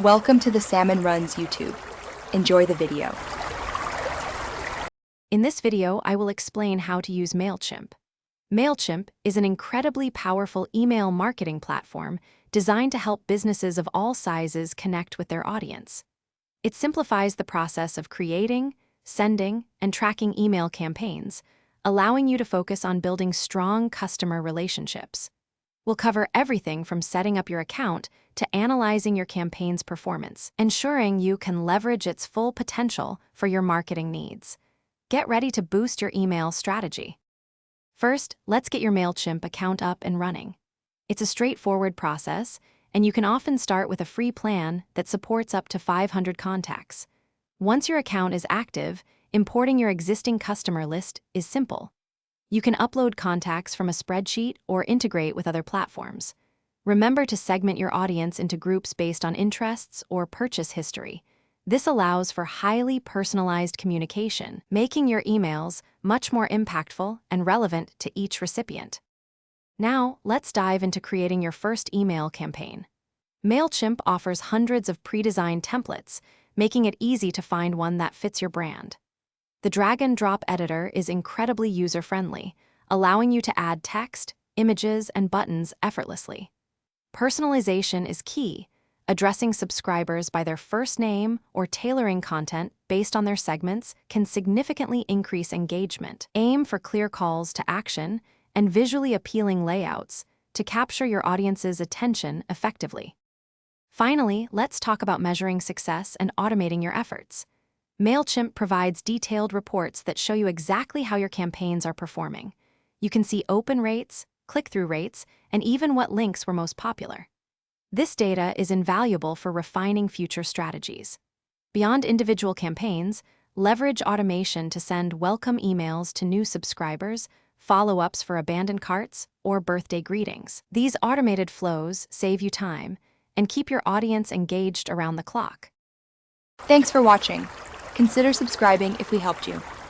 Welcome to the Salmon Runs YouTube. Enjoy the video. In this video, I will explain how to use Mailchimp. Mailchimp is an incredibly powerful email marketing platform designed to help businesses of all sizes connect with their audience. It simplifies the process of creating, sending, and tracking email campaigns, allowing you to focus on building strong customer relationships. We'll cover everything from setting up your account to analyzing your campaign's performance, ensuring you can leverage its full potential for your marketing needs. Get ready to boost your email strategy. First, let's get your Mailchimp account up and running. It's a straightforward process, and you can often start with a free plan that supports up to 500 contacts. Once your account is active, importing your existing customer list is simple. You can upload contacts from a spreadsheet or integrate with other platforms. Remember to segment your audience into groups based on interests or purchase history. This allows for highly personalized communication, making your emails much more impactful and relevant to each recipient. Now, let's dive into creating your first email campaign. Mailchimp offers hundreds of pre-designed templates, making it easy to find one that fits your brand. The drag-and-drop editor is incredibly user-friendly, allowing you to add text, images, and buttons effortlessly. Personalization is key, addressing subscribers by their first name or tailoring content based on their segments can significantly increase engagement. Aim for clear calls to action and visually appealing layouts to capture your audience's attention effectively. Finally, let's talk about measuring success and automating your efforts. Mailchimp provides detailed reports that show you exactly how your campaigns are performing. You can see open rates, click-through rates, and even what links were most popular. This data is invaluable for refining future strategies. Beyond individual campaigns, leverage automation to send welcome emails to new subscribers, follow-ups for abandoned carts, or birthday greetings. These automated flows save you time and keep your audience engaged around the clock. Thanks for watching. Consider subscribing if we helped you.